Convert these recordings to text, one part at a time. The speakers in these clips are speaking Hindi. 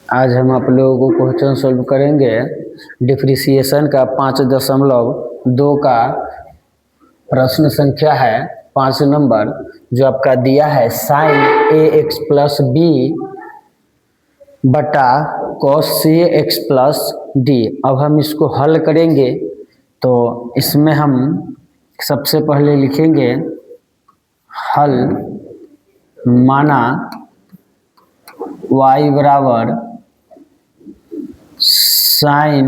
आज हम आप लोगों को क्वेश्चन सॉल्व करेंगे डिफरेंशिएशन का 5.2 का प्रश्न संख्या है 5 नंबर, जो आपका दिया है sign a x plus B बटा cos c x plus D. अब हम इसको हल करेंगे तो इसमें हम सबसे पहले लिखेंगे हल। माना y बराबर sign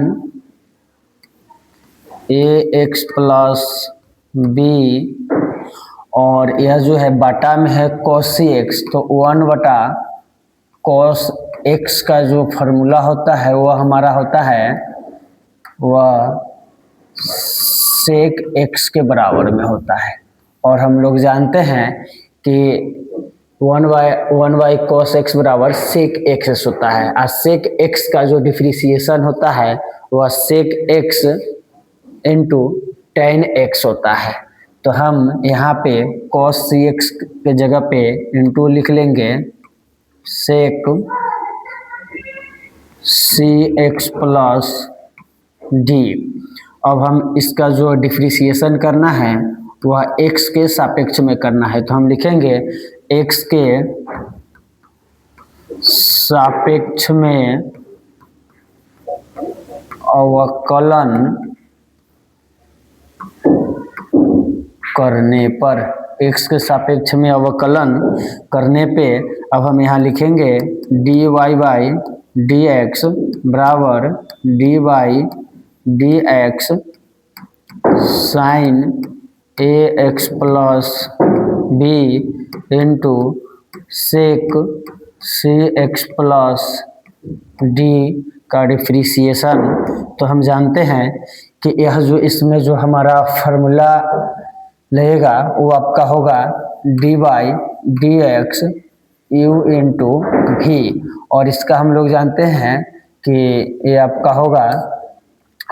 a x plus b और यह जो है बटा में है कॉस सी एक्स, तो 1 बटा कॉस एक्स का जो फॉर्मूला होता है वह हमारा होता है वह सेक एक्स के बराबर में होता है। और हम लोग जानते हैं कि 1 बाई कॉस एक्स बराबर सेक एक्स होता है। और सेक एक्स का जो डिफरेंशिएशन होता है वह sec x into tan x होता है। तो हम यहाँ पे कॉस सी एक्स के जगह पे इंटू लिख लेंगे सेक सी एक्स प्लस डी। अब हम इसका जो डिफरेंशिएशन करना है वह x के सापेक्ष में करना है, तो हम लिखेंगे x के सापेक्ष में अवकलन करने पर, x के सापेक्ष में अवकलन करने पे अब हम यहाँ लिखेंगे dy बाई डी एक्स बराबर d by d x sine a x plus b into sec c x plus d का डिफरेंशिएशन। तो हम जानते हैं कि यह जो इसमें जो हमारा फार्मूला लगेगा वो आपका होगा D by d x you into भी, और इसका हम लोग जानते हैं कि ये आपका होगा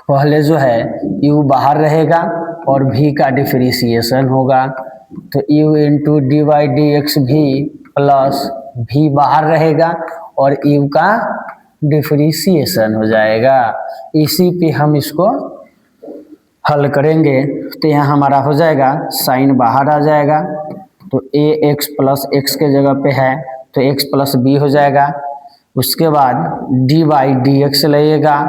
पहले जो है u बाहर रहेगा और v का डिफरेंशिएशन होगा, तो u into D by d x भी प्लस v बाहर रहेगा और u का डिफरेंशिएशन हो जाएगा। इसी पे हम इसको हल करेंगे तो यहाँ हमारा हो जाएगा साइन बाहर आ जाएगा, तो ए एक्स प्लस एक्स के जगह पे है तो एक्स प्लस बी हो जाएगा। उसके बाद डी बाई डी एक्स लगेगा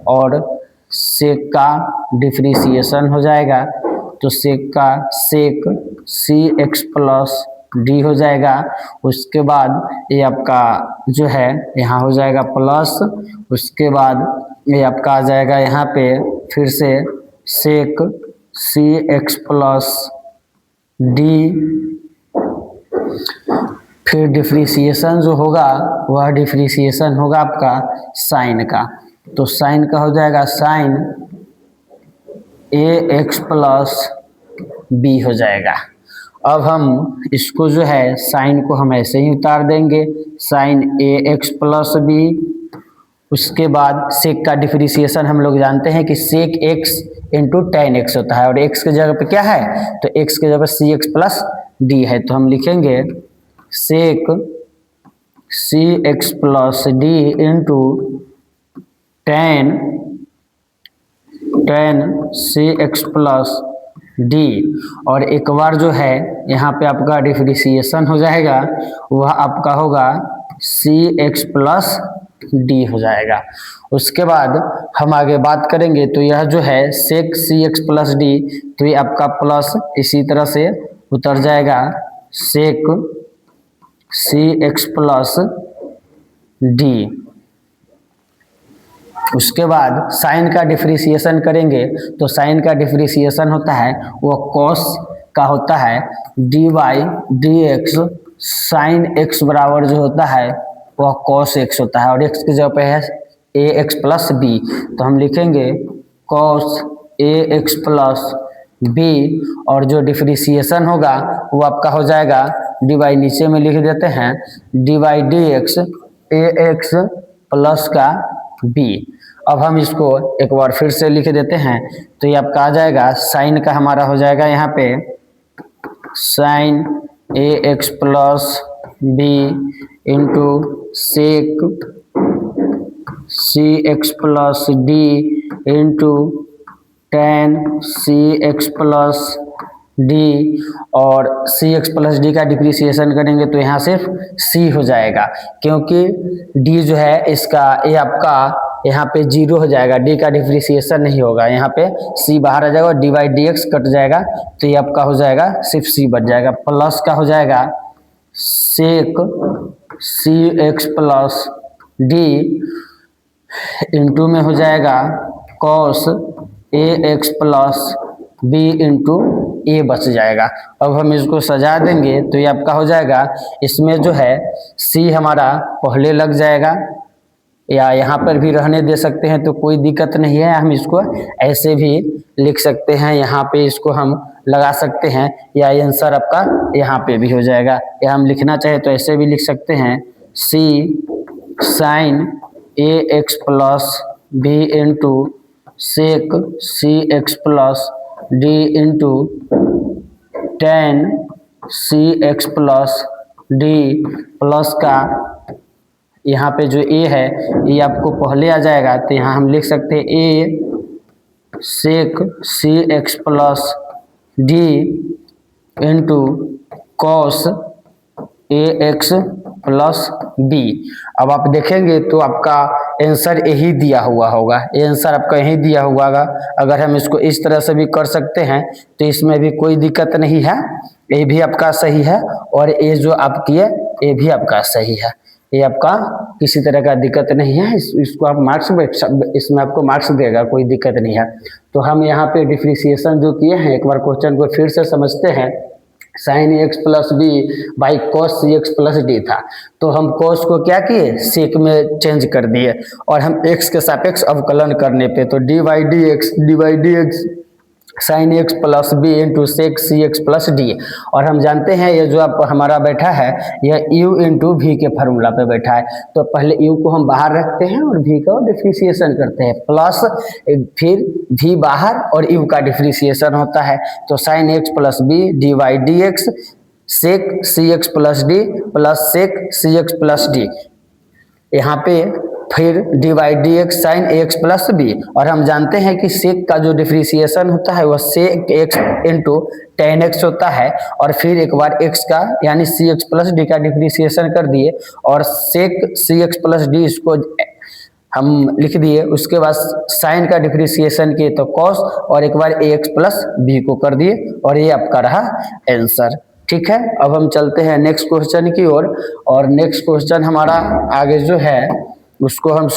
और सेक का डिफरेंशिएशन हो जाएगा, तो सेक का सेक सी एक्स प्लस डी हो जाएगा। उसके बाद ये आपका जो है यहाँ हो जाएगा प्लस, उसके बाद ये आपका आ जाएगा यहाँ पे फिर से सेक सी एक्स प्लस डी, फिर डिफरेंशिएशन जो होगा वह डिफरेंशिएशन होगा आपका साइन का, तो साइन का हो जाएगा sign a x plus B हो जाएगा। अब हम इसको जो है साइन को हम ऐसे ही उतार देंगे sign a x plus B. उसके बाद सेक का डिफरेंशिएशन हम लोग जानते हैं कि sec x into tan x होता है और एक्स के जगह पे क्या है, तो एक्स के जगह सी एक्स प्लस डी है, तो हम लिखेंगे sec c x plus d into tan c x plus d. और एक बार जो है यहाँ पे आपका डिफरेंशिएशन हो जाएगा वह आपका होगा सी एक्स प्लस डी हो जाएगा। उसके बाद हम आगे बात करेंगे तो यह जो है सेक सी एक्स प्लस डी, तो ये आपका प्लस इसी तरह से उतर जाएगा सेक सी एक्स प्लस डी। उसके बाद साइन का डिफरेंशिएशन करेंगे तो साइन का डिफरेंशिएशन होता है वो कॉस का होता है D by d x sine x बराबर जो होता है वह कॉस एक्स होता है और एक्स की जगह पे है ए एक्स प्लस बी, तो हम लिखेंगे cos a x plus b और जो डिफरेंशिएशन होगा वो आपका हो जाएगा डी बाई नीचे में लिख देते हैं D by d x A x plus का बी। अब हम इसको एक बार फिर से लिख देते हैं तो ये आपका आ जाएगा साइन का हमारा हो जाएगा यहाँ पे sine a x plus b into sec c x plus d into tan c x plus d, और सी एक्स प्लस डी का डिप्रिसिएशन करेंगे तो यहाँ सिर्फ सी हो जाएगा, क्योंकि डी जो है इसका ये आपका यहाँ पे जीरो हो जाएगा, डी का डिप्रिसिएशन नहीं होगा, यहाँ पे सी बाहर आ जाएगा और D by d x cut जाएगा, तो ये आपका हो जाएगा सिर्फ सी बच जाएगा। प्लस का हो जाएगा सेक c x plus d into में हो जाएगा cos a x plus b into ए बच जाएगा। अब हम इसको सजा देंगे तो ये आपका हो जाएगा, इसमें जो है सी हमारा पहले लग जाएगा, या यहाँ पर भी रहने दे सकते हैं तो कोई दिक्कत नहीं है, हम इसको ऐसे भी लिख सकते हैं, यहाँ पे इसको हम लगा सकते हैं, या आंसर आपका यहाँ पे भी हो जाएगा, या हम लिखना चाहे तो ऐसे भी लिख सकते हैं c sine a x plus b into sec c x plus d into tan c x plus d plus का यहाँ पे जो ए है ये आपको पहले आ जाएगा, तो यहाँ हम लिख सकते हैं a sec c x plus d into cos a x plus b. अब आप देखेंगे तो आपका आंसर यही दिया हुआ होगा, ये आंसर आपका यही दिया हुआ होगा। अगर हम इसको इस तरह से भी कर सकते हैं तो इसमें भी कोई दिक्कत नहीं है, ये भी आपका सही है और ये जो आपकी है ये भी आपका सही है, ये आपका किसी तरह का दिक्कत नहीं है। इसको आप मार्क्स, इसमें आपको मार्क्स देगा, कोई दिक्कत नहीं है। तो हम यहाँ पे डिफ्रेंशिएशन जो किए हैं, एक बार क्वेश्चन को फिर से समझते हैं। Sine x plus b by cos c x plus d था, तो हम कॉस को क्या किए, सेक में चेंज कर दिए, और हम एक्स के सापेक्ष अवकलन करने पे तो d by d x sine x plus b into sec c x plus d, और हम जानते हैं ये जो आप हमारा बैठा है यह u इंटू वी के फार्मूला पे बैठा है, तो पहले u को हम बाहर रखते हैं और v का डिफ्रेंशिएशन करते हैं, प्लस फिर v बाहर और u का डिफ्रेंशिएशन होता है, तो sine x plus b d y d x sec c x plus d plus sec c x plus d, यहाँ पे फिर d y d x sine x plus b, और हम जानते हैं कि सेक का जो डिफ्रेंशिएशन होता है वह sec x into tan x होता है, और फिर एक बार एक्स का यानी सी एक्स प्लस डी का डिफ्रेंशिएशन कर दिए और sec c x plus d इसको हम लिख दिए, उसके बाद साइन का डिफ्रेंशिएशन किए तो कॉस, और एक बार ए एक्स प्लस बी को कर दिए, और ये आपका रहा आंसर। ठीक है, अब हम चलते हैं नेक्स्ट क्वेश्चन की ओर, और नेक्स्ट क्वेश्चन हमारा आगे जो है उसको हम